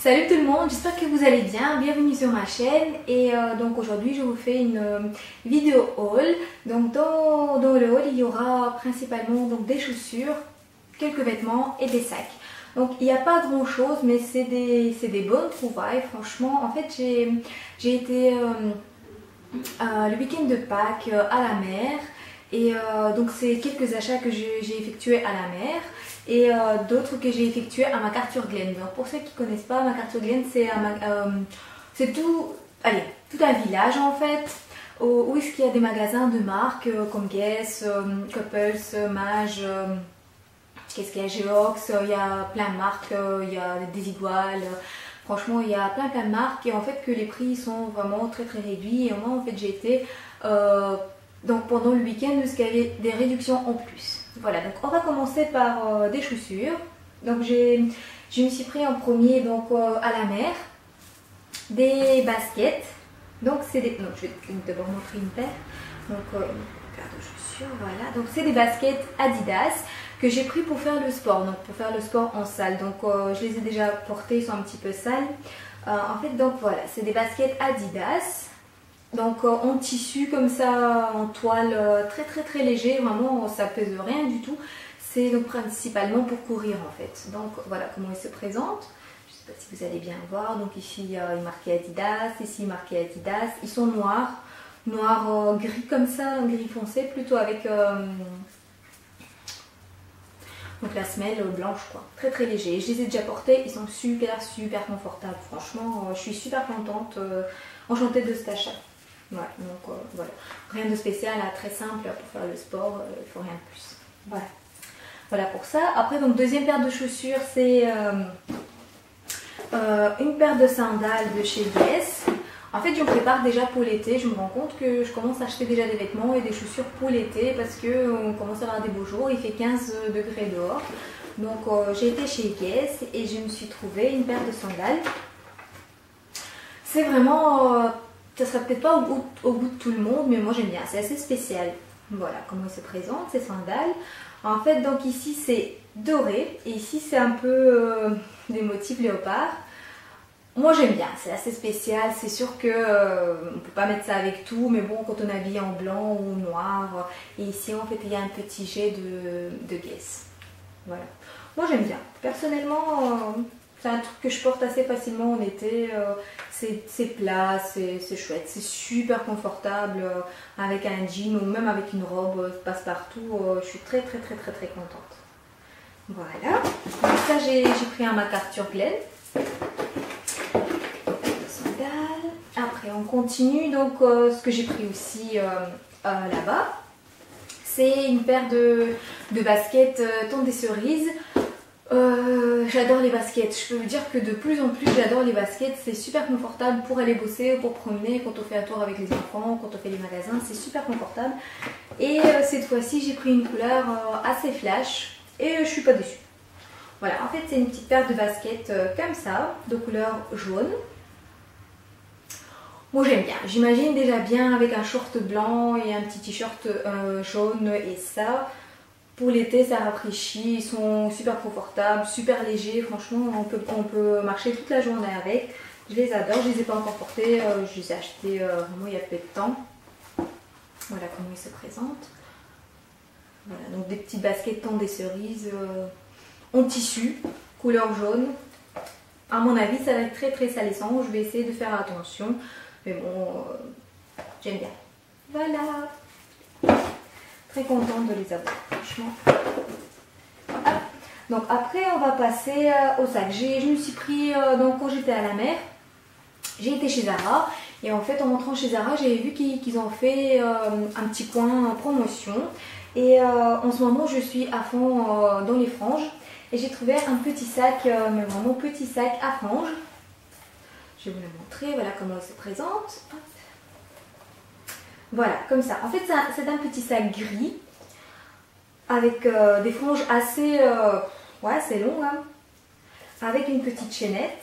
Salut tout le monde, j'espère que vous allez bien, bienvenue sur ma chaîne et donc aujourd'hui je vous fais une vidéo haul. Donc dans le haul il y aura principalement donc, des chaussures, quelques vêtements et des sacs. Donc il n'y a pas grand chose mais c'est des bonnes trouvailles franchement. En fait j'ai été le week-end de Pâques à la mer et donc c'est quelques achats que j'ai effectués à la mer. Et d'autres que j'ai effectués à McArthurGlen. Donc pour ceux qui ne connaissent pas, McArthurGlen c'est tout un village en fait où il y a des magasins de marques comme Guess, Couples, Mage, qu'est-ce qu'il y a, Geox, il y a plein de marques, il y a des iguales. Franchement il y a plein de marques et en fait que les prix sont vraiment très réduits. Et moi en fait j'ai été donc pendant le week-end parce qu'il y avait des réductions en plus. Voilà, donc on va commencer par des chaussures. Donc je me suis pris en premier donc à la mer des baskets. Donc c'est des, non, je vais d'abord montrer une paire. Donc une paire de chaussures, voilà. Donc c'est des baskets Adidas que j'ai pris pour faire le sport. Donc pour faire le sport en salle. Donc je les ai déjà portées, ils sont un petit peu sales. En fait donc voilà, c'est des baskets Adidas. Donc en tissu comme ça, en toile très léger, vraiment ça pèse rien du tout. C'est donc principalement pour courir en fait. Donc voilà comment il se présente. Je ne sais pas si vous allez bien voir. Donc ici il y a marqué Adidas, ici marqué Adidas. Ils sont noirs, gris comme ça, gris foncé plutôt avec donc la semelle blanche quoi. Très léger. Je les ai déjà portés, ils sont super confortables. Franchement, je suis super contente, enchantée de cet achat. Ouais, donc voilà, rien de spécial, très simple pour faire le sport, il ne faut rien de plus. Voilà pour ça. Après donc deuxième paire de chaussures, c'est une paire de sandales de chez Guess. En fait je me prépare déjà pour l'été, je me rends compte que je commence à acheter déjà des vêtements et des chaussures pour l'été parce qu'on commence à avoir des beaux jours, il fait 15 degrés dehors. Donc j'ai été chez Guess et je me suis trouvé une paire de sandales. C'est vraiment... ça sera peut-être pas au goût de tout le monde, mais moi j'aime bien, c'est assez spécial. Voilà comment il se présente, ces sandales. En fait, donc ici c'est doré, et ici c'est un peu des motifs léopard. Moi j'aime bien, c'est assez spécial, c'est sûr que on peut pas mettre ça avec tout, mais bon, quand on est habillé en blanc ou noir, et ici en fait il y a un petit jet de Guess. Voilà. Moi j'aime bien, personnellement... c'est un truc que je porte assez facilement en été, c'est plat, c'est chouette, c'est super confortable avec un jean ou même avec une robe passe-partout, je suis très contente. Voilà, donc ça j'ai pris un McArthurGlen. Après on continue, donc ce que j'ai pris aussi là-bas, c'est une paire de baskets Temps des Cerises. J'adore les baskets, je peux vous dire que de plus en plus j'adore les baskets, c'est super confortable pour aller bosser, pour promener, quand on fait un tour avec les enfants, quand on fait les magasins, c'est super confortable. Et cette fois-ci j'ai pris une couleur assez flash et je suis pas déçue. Voilà, en fait c'est une petite paire de baskets comme ça, de couleur jaune. Moi j'aime bien, j'imagine déjà bien avec un short blanc et un petit t-shirt jaune et ça. Pour l'été ça rafraîchit, ils sont super confortables, super légers, franchement on peut marcher toute la journée avec. Je les adore, je ne les ai pas encore portés, je les ai achetés vraiment il y a peu de temps. Voilà comment ils se présentent. Voilà, donc des petites baskets Temps des Cerises en tissu, couleur jaune. À mon avis ça va être très salissant, je vais essayer de faire attention, mais bon, j'aime bien. Voilà. Très contente de les avoir, franchement. Ah. Donc après on va passer au sac. Je me suis pris, donc quand j'étais à la mer, j'ai été chez Zara. Et en fait en rentrant chez Zara, j'ai vu qu'ils ont fait un petit coin promotion. Et en ce moment je suis à fond dans les franges. Et j'ai trouvé un petit sac, mais vraiment petit sac à franges. Je vais vous le montrer, voilà comment il se présente. Hop. Voilà, comme ça. En fait, c'est un petit sac gris avec des franges assez, ouais, c'est long, hein, avec une petite chaînette.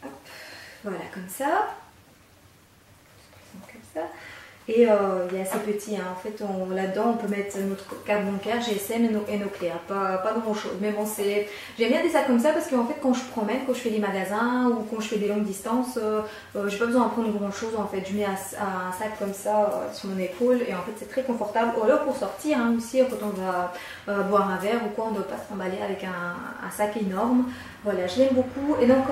Hop. Voilà, comme ça. Comme ça. Et il est assez petit, hein. En fait là-dedans on peut mettre notre carte bancaire, GSM et nos clés, hein. Pas grand chose. Mais bon, j'aime bien des sacs comme ça parce qu'en fait quand je promène, quand je fais des magasins ou quand je fais des longues distances, j'ai pas besoin de prendre grand chose en fait. Je mets un sac comme ça sur mon épaule et en fait c'est très confortable. Ou alors pour sortir, hein, aussi quand on va boire un verre ou quoi, on ne doit pas s'emballer avec un sac énorme. Voilà, je l'aime beaucoup. Et donc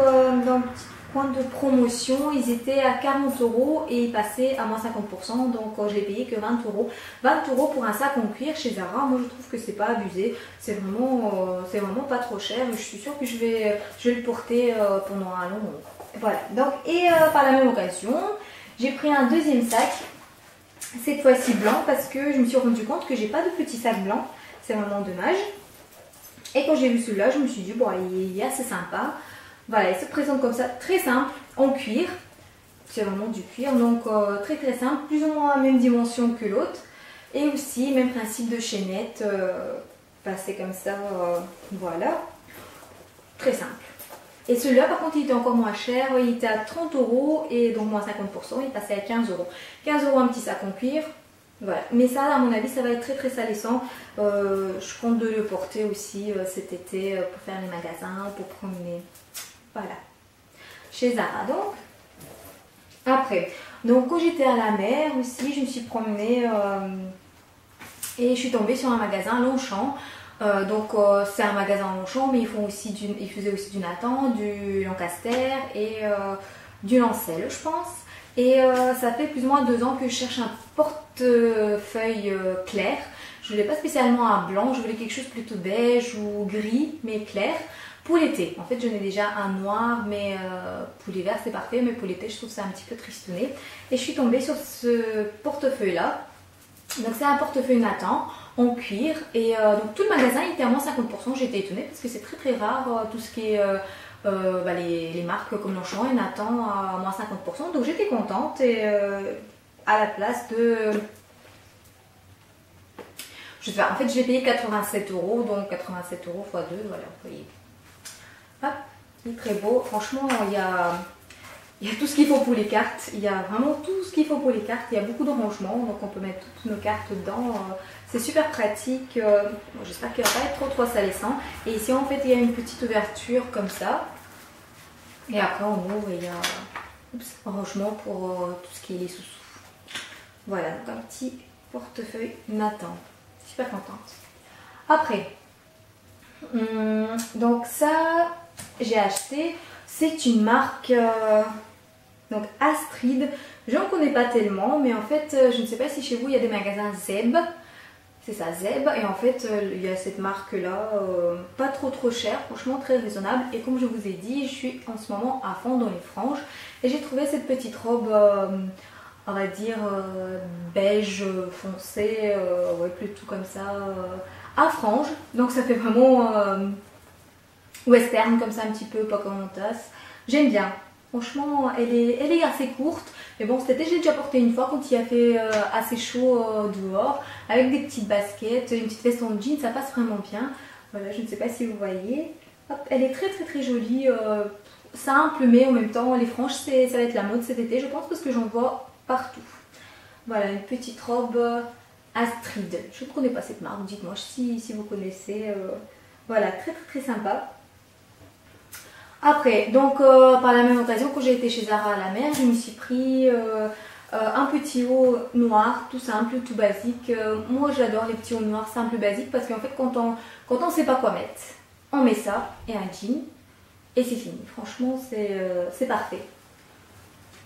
dans le petit point de promotion, ils étaient à 40 € et ils passaient à moins 50%, donc je l'ai payé que 20 €. 20 € pour un sac en cuir chez Zara, moi je trouve que c'est pas abusé, c'est vraiment pas trop cher. Je suis sûre que je vais le porter pendant un long moment. Voilà, donc par la même occasion, j'ai pris un deuxième sac, cette fois-ci blanc, parce que je me suis rendu compte que j'ai pas de petit sac blanc, c'est vraiment dommage. Et quand j'ai vu celui-là, je me suis dit, bon, il est assez sympa. Voilà, il se présente comme ça, très simple, en cuir. C'est vraiment du cuir, donc très très simple, plus ou moins la même dimension que l'autre. Et aussi, même principe de chaînette, passé comme ça, voilà. Très simple. Et celui-là, par contre, il était encore moins cher, il était à 30 € et donc moins 50%, il passait à 15 €. 15 € un petit sac en cuir. Voilà, mais ça à mon avis ça va être très très salissant. Je compte de le porter aussi cet été pour faire les magasins, pour promener. Voilà, chez Zara donc. Après, donc quand j'étais à la mer aussi, je me suis promenée et je suis tombée sur un magasin Longchamp. C'est un magasin Longchamp, mais ils faisaient aussi du Nathan, du Lancaster et du Lancel, je pense. Et ça fait plus ou moins 2 ans que je cherche un portefeuille clair. Je voulais pas spécialement un blanc, je voulais quelque chose plutôt beige ou gris, mais clair. Pour l'été, en fait j'en ai déjà un noir, mais pour l'hiver c'est parfait, mais pour l'été je trouve ça un petit peu tristouné. Et je suis tombée sur ce portefeuille là. Donc c'est un portefeuille Nathan en cuir et donc tout le magasin était à moins 50%. J'ai été étonnée parce que c'est très très rare tout ce qui est les marques comme Longchamp et Nathan à moins 50%. Donc j'étais contente et à la place de... Je sais pas, en fait je l'ai payé 87 €, donc 87 € x 2, voilà, vous voyez. Hop, il est très beau. Franchement, il y a tout ce qu'il faut pour les cartes. Il y a vraiment tout ce qu'il faut pour les cartes. Il y a beaucoup de rangements, donc on peut mettre toutes nos cartes dedans. C'est super pratique. Bon, j'espère qu'il ne va pas être trop salissant. Et ici, en fait, il y a une petite ouverture comme ça. Et après, en haut, il y a un rangement pour tout ce qui est les sous-sous. Voilà, donc un petit portefeuille Nathan. Super contente. Après, donc ça... j'ai acheté, c'est une marque donc Astrid, je n'en connais pas tellement, mais en fait je ne sais pas si chez vous il y a des magasins Zeb, c'est ça Zeb, et en fait il y a cette marque là, pas trop cher, franchement très raisonnable. Et comme je vous ai dit, je suis en ce moment à fond dans les franges et j'ai trouvé cette petite robe on va dire beige foncé, ouais, plutôt comme ça, à franges, donc ça fait vraiment western comme ça, un petit peu Pocahontas. J'aime bien, franchement elle est assez courte, mais bon cet été je l'ai déjà portée une fois quand il a fait assez chaud dehors, avec des petites baskets, une petite veste en jean, ça passe vraiment bien. Voilà, je ne sais pas si vous voyez. Hop, elle est très jolie, simple, mais en même temps les franges ça va être la mode cet été je pense, parce que j'en vois partout. Voilà, une petite robe Astrid, je ne connais pas cette marque, dites-moi si vous connaissez. Voilà, très sympa. Après, donc par la même occasion, quand j'ai été chez Zara à la mer, je me suis pris un petit haut noir, tout simple, tout basique. Moi j'adore les petits hauts noirs simples, basiques, parce qu'en fait quand on ne sait pas quoi mettre, on met ça et un jean et c'est fini. Franchement c'est parfait.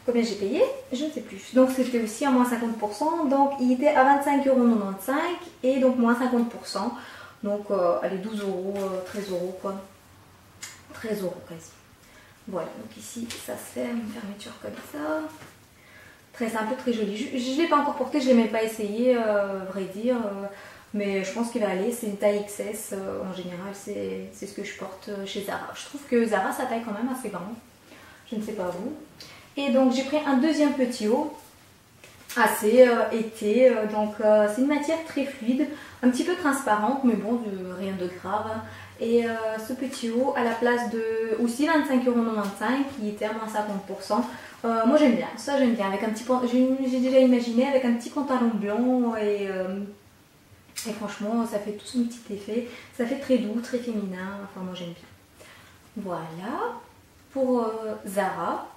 Combien j'ai payé? Je ne sais plus. Donc c'était aussi à moins 50%, donc il était à 25,95 € et donc moins 50%. Donc allez, 12 €, 13 € quoi. 13 € quasi. Voilà, donc ici ça se fait une fermeture comme ça. Très simple, très joli. Je ne l'ai pas encore porté, je ne l'ai même pas essayé, vrai dire. Mais je pense qu'il va aller. C'est une taille XS. En général, c'est ce que je porte chez Zara. Je trouve que Zara, sa taille quand même assez grande. Je ne sais pas vous. Et donc j'ai pris un deuxième petit haut. Assez été. Donc c'est une matière très fluide. Un petit peu transparente, mais bon, rien de grave. Et ce petit haut à la place de aussi 25,95 € qui était à moins 50%. Moi j'aime bien, ça j'aime bien, avec un petit j'ai déjà imaginé avec un petit pantalon blanc et franchement ça fait tout son petit effet, ça fait très doux, très féminin, enfin moi j'aime bien. Voilà pour Zara.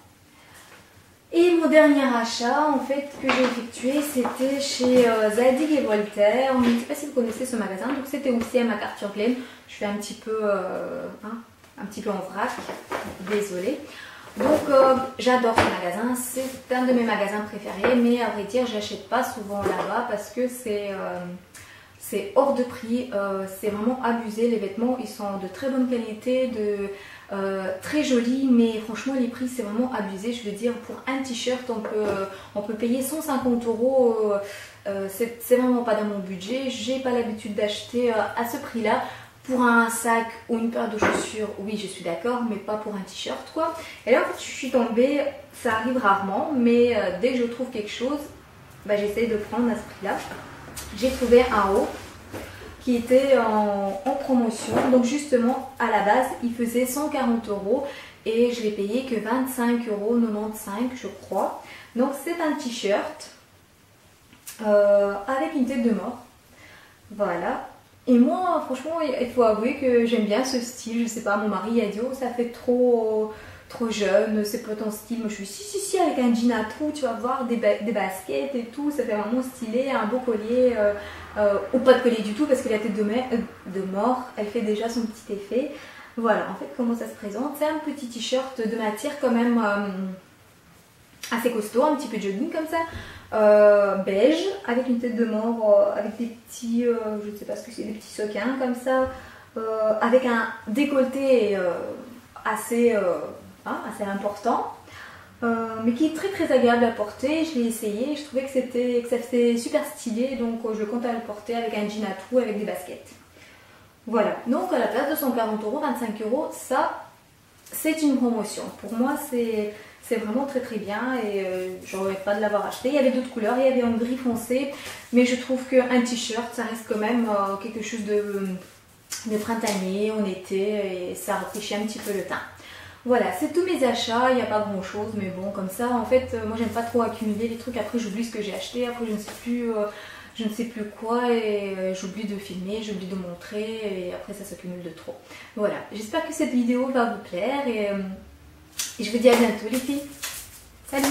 Et mon dernier achat en fait que j'ai effectué, c'était chez Zadig et Voltaire. Je ne sais pas si vous connaissez ce magasin, donc c'était aussi à McArthurGlen. Je suis un petit peu en vrac, désolée. Donc j'adore ce magasin, c'est un de mes magasins préférés, mais à vrai dire j'achète pas souvent là-bas parce que c'est hors de prix, c'est vraiment abusé. Les vêtements ils sont de très bonne qualité, très jolis, mais franchement les prix c'est vraiment abusé. Je veux dire, pour un t-shirt on peut payer 150 €, c'est vraiment pas dans mon budget. J'ai pas l'habitude d'acheter à ce prix là. Pour un sac ou une paire de chaussures, oui je suis d'accord, mais pas pour un t-shirt quoi. Et là en fait je suis tombée, ça arrive rarement, mais dès que je trouve quelque chose, bah, j'essaie de prendre à ce prix là. J'ai trouvé un haut qui était en promotion, donc justement à la base il faisait 140 € et je l'ai payé que 25,95 € je crois. Donc c'est un t-shirt avec une tête de mort, voilà. Et moi, franchement, il faut avouer que j'aime bien ce style. Je sais pas, mon mari a dit oh, ça fait trop jeune, c'est pas ton style. Moi, je suis si, avec un jean à trous, tu vas voir, des baskets et tout, ça fait vraiment stylé, un beau collier, ou pas de collier du tout parce que la tête de mort, elle fait déjà son petit effet. Voilà, en fait, comment ça se présente? C'est un petit t-shirt de matière quand même assez costaud, un petit peu jogging comme ça. Beige avec une tête de mort, avec des petits, je ne sais pas ce que c'est, des petits sequins comme ça, avec un décolleté assez important, mais qui est très agréable à porter. Je l'ai essayé, je trouvais que c'était super stylé, donc je compte à le porter avec un jean à trous avec des baskets. Voilà, donc à la place de 140 €, 25 €, ça c'est une promotion. Pour moi c'est vraiment très bien et je ne regrette pas de l'avoir acheté. Il y avait d'autres couleurs, il y avait en gris foncé, mais je trouve qu'un t-shirt ça reste quand même quelque chose de printanier, en été, et ça rafraîchit un petit peu le teint. Voilà, c'est tous mes achats, il n'y a pas grand chose, mais bon, comme ça, en fait, moi j'aime pas trop accumuler les trucs, après j'oublie ce que j'ai acheté, après je ne sais plus quoi, et j'oublie de filmer, j'oublie de montrer, et après ça s'accumule de trop. Voilà, j'espère que cette vidéo va vous plaire, et je vous dis à bientôt les filles. Salut!